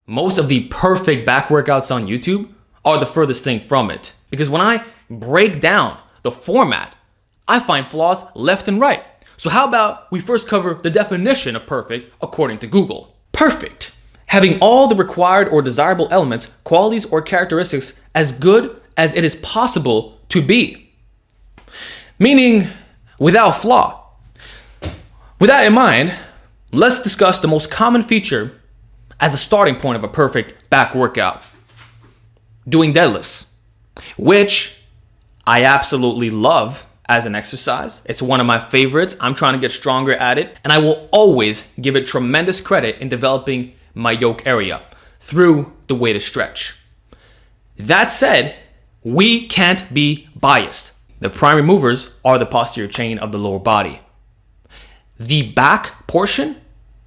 most of the perfect back workouts on YouTube are the furthest thing from it. Because when I break down the format, I find flaws left and right. So how about we first cover the definition of perfect according to Google. Perfect: having all the required or desirable elements, qualities, or characteristics as good as it is possible to be. Meaning without flaw. With that in mind, let's discuss the most common feature as a starting point of a perfect back workout. Doing deadlifts, which I absolutely love as an exercise. It's one of my favorites. I'm trying to get stronger at it, and I will always give it tremendous credit in developing my yoke area through the way to stretch. That said, we can't be biased. The primary movers are the posterior chain of the lower body. The back portion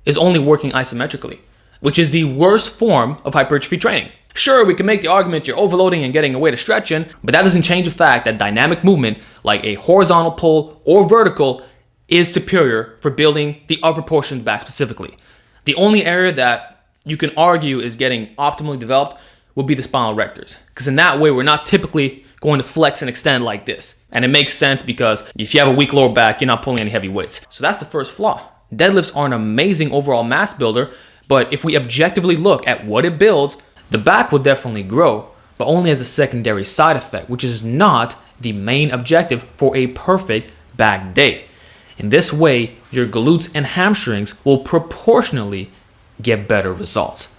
is only working isometrically, which is the worst form of hypertrophy training. Sure, we can make the argument you're overloading and getting away to stretching, but that doesn't change the fact that dynamic movement, like a horizontal pull or vertical, is superior for building the upper portion of the back specifically. The only area that you can argue is getting optimally developed would be the spinal erectors, because in that way, we're not typically going to flex and extend like this. And it makes sense because if you have a weak lower back, you're not pulling any heavy weights. So that's the first flaw. Deadlifts are an amazing overall mass builder, but if we objectively look at what it builds, the back will definitely grow, but only as a secondary side effect, which is not the main objective for a perfect back day. In this way, your glutes and hamstrings will proportionally get better results.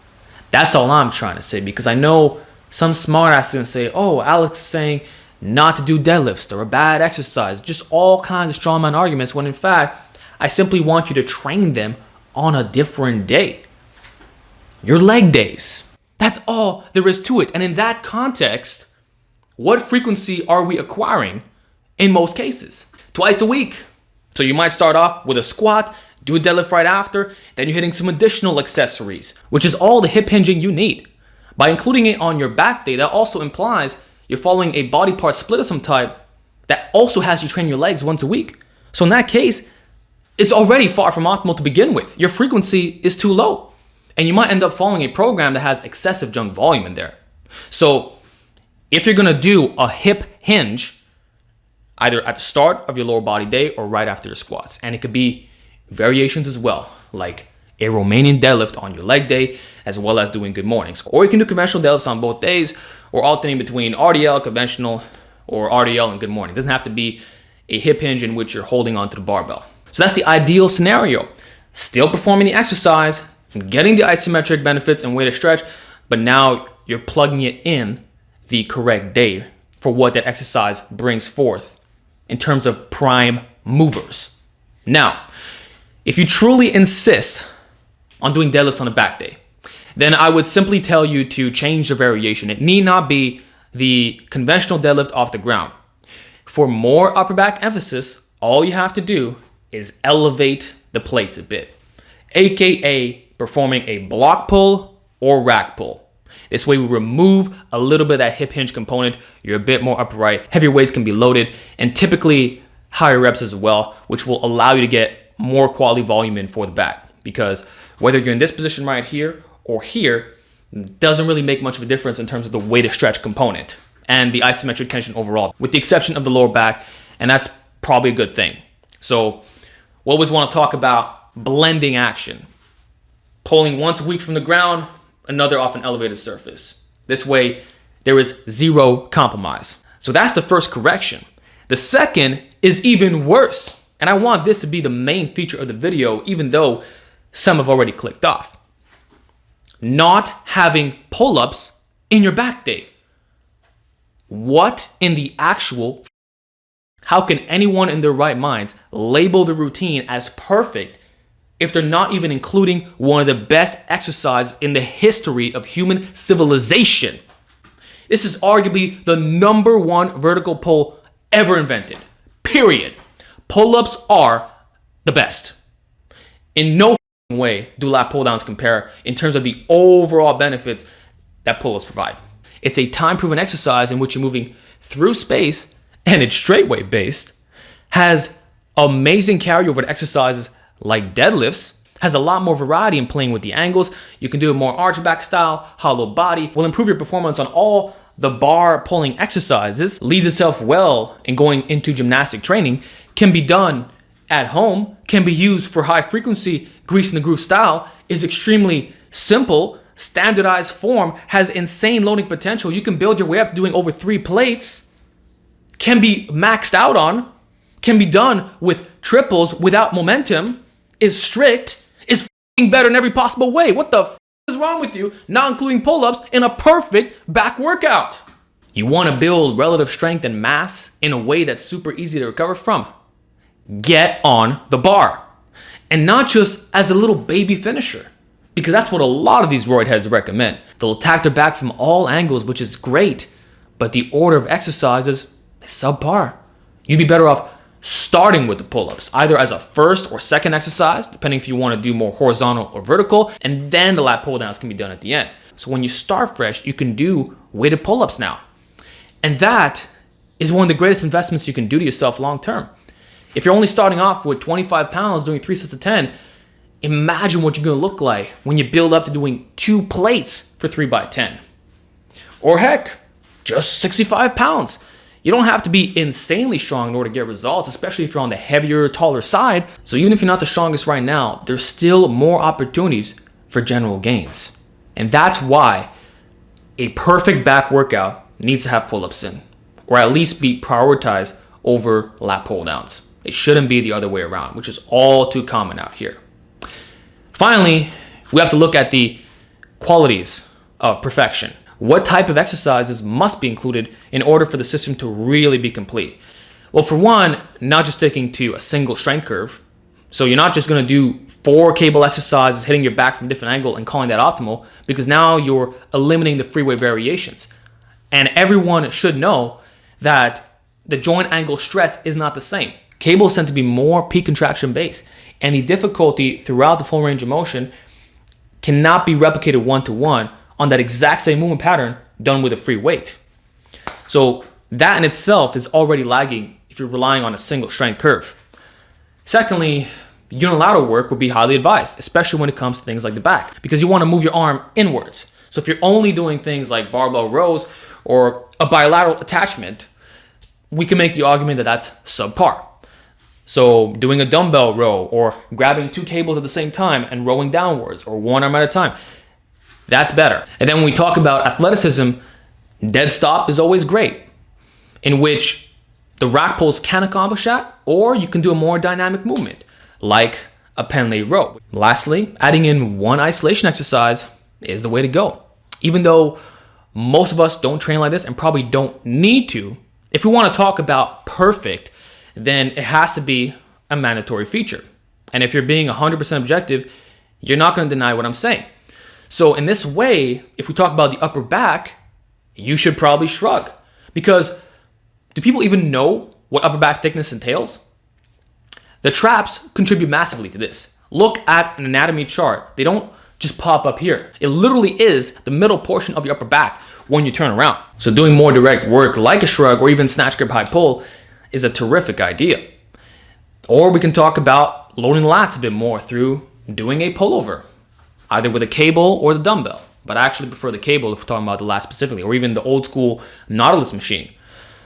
That's all I'm trying to say, because I know some smart ass is gonna say, oh, Alex is saying not to do deadlifts, they're a bad exercise, just all kinds of strongman arguments, when in fact, I simply want you to train them on a different day. Your leg days. That's all there is to it. And in that context, what frequency are we acquiring in most cases? Twice a week. So you might start off with a squat, do a deadlift right after, then you're hitting some additional accessories, which is all the hip hinging you need. By including it on your back day, that also implies you're following a body part split of some type that also has you train your legs once a week. So in that case, it's already far from optimal to begin with. Your frequency is too low. And you might end up following a program that has excessive junk volume in there. So if you're gonna do a hip hinge, either at the start of your lower body day or right after your squats, and it could be variations as well, like a Romanian deadlift on your leg day, as well as doing good mornings. Or you can do conventional deadlifts on both days, or alternating between RDL, conventional, or RDL and good morning. It doesn't have to be a hip hinge in which you're holding onto the barbell. So that's the ideal scenario. Still performing the exercise, getting the isometric benefits and way to stretch, but now you're plugging it in the correct day for what that exercise brings forth in terms of prime movers. Now, if you truly insist on doing deadlifts on a back day, then I would simply tell you to change the variation. It need not be the conventional deadlift off the ground. For more upper back emphasis, all you have to do is elevate the plates a bit, aka performing a block pull or rack pull. This way we remove a little bit of that hip hinge component. You're a bit more upright. Heavier weights can be loaded, and typically higher reps as well, which will allow you to get more quality volume in for the back. Because whether you're in this position right here or here, doesn't really make much of a difference in terms of the way to stretch component and the isometric tension overall, with the exception of the lower back, and that's probably a good thing. So we always want to talk about blending action. Pulling once a week from the ground, another off an elevated surface. This way, there is zero compromise. So that's the first correction. The second is even worse. And I want this to be the main feature of the video, even though some have already clicked off. Not having pull-ups in your back day. What in the actual? How can anyone in their right minds label the routine as perfect if they're not even including one of the best exercises in the history of human civilization? This is arguably the #1 vertical pull ever invented, period. Pull-ups are the best. In no way do lat pull-downs compare in terms of the overall benefits that pull-ups provide. It's a time-proven exercise in which you're moving through space, and it's straight weight based, has amazing carryover to exercises like deadlifts, has a lot more variety in playing with the angles. You can do a more arch back style, hollow body, will improve your performance on all the bar pulling exercises, leads itself well in going into gymnastic training, can be done at home, can be used for high frequency grease in the groove style, is extremely simple, standardized form, has insane loading potential. You can build your way up to doing over 3 plates, can be maxed out on, can be done with triples without momentum, is strict, is better in every possible way. What the is wrong with you, not including pull-ups in a perfect back workout? You want to build relative strength and mass in a way that's super easy to recover from? Get on the bar. And not just as a little baby finisher, because that's what a lot of these roid heads recommend. They'll attack their back from all angles, which is great, but the order of exercises is subpar. You'd be better off starting with the pull-ups, either as a first or second exercise, depending if you want to do more horizontal or vertical, and then the lat pull-downs can be done at the end. So when you start fresh, you can do weighted pull-ups now. And that is one of the greatest investments you can do to yourself long-term. If you're only starting off with 25 pounds doing 3 sets of 10, imagine what you're going to look like when you build up to doing 2 plates for 3 by 10. Or heck, just 65 pounds. You don't have to be insanely strong in order to get results, especially if you're on the heavier, taller side. So even if you're not the strongest right now, there's still more opportunities for general gains. And that's why a perfect back workout needs to have pull-ups in, or at least be prioritized over lat pull-downs. It shouldn't be the other way around, which is all too common out here. Finally, we have to look at the qualities of perfection. What type of exercises must be included in order for the system to really be complete? Well, for one, not just sticking to a single strength curve. So you're not just going to do 4 cable exercises hitting your back from a different angle and calling that optimal, because now you're eliminating the free weight variations. And everyone should know that the joint angle stress is not the same. Cables tend to be more peak contraction based, and the difficulty throughout the full range of motion cannot be replicated one-to-one on that exact same movement pattern done with a free weight. So that in itself is already lagging if you're relying on a single strength curve. Secondly, unilateral work would be highly advised, especially when it comes to things like the back, because you want to move your arm inwards. So if you're only doing things like barbell rows or a bilateral attachment, we can make the argument that that's subpar. So doing a dumbbell row or grabbing 2 cables at the same time and rowing downwards, or 1 arm at a time, that's better. And then when we talk about athleticism, dead stop is always great, in which the rack pulls can accomplish that, or you can do a more dynamic movement like a Pendlay row. Lastly, adding in 1 isolation exercise is the way to go. Even though most of us don't train like this and probably don't need to, if we want to talk about perfect, then it has to be a mandatory feature. And if you're being 100% objective, you're not going to deny what I'm saying. So in this way, if we talk about the upper back, you should probably shrug. Because do people even know what upper back thickness entails? The traps contribute massively to this. Look at an anatomy chart. They don't just pop up here. It literally is the middle portion of your upper back when you turn around. So doing more direct work like a shrug or even snatch, grip, high pull is a terrific idea. Or we can talk about loading lats a bit more through doing a pullover, either with a cable or the dumbbell. But I actually prefer the cable if we're talking about the lat specifically, or even the old school Nautilus machine.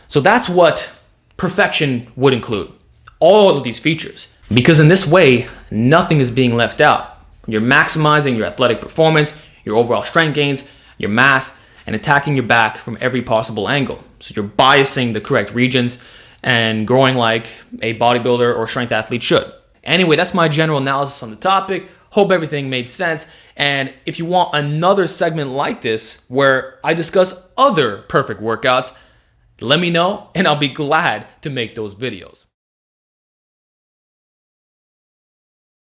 So that's what perfection would include, all of these features. Because in this way, nothing is being left out. You're maximizing your athletic performance, your overall strength gains, your mass, and attacking your back from every possible angle. So you're biasing the correct regions and growing like a bodybuilder or strength athlete should. Anyway, that's my general analysis on the topic. Hope everything made sense. And if you want another segment like this where I discuss other perfect workouts, let me know and I'll be glad to make those videos.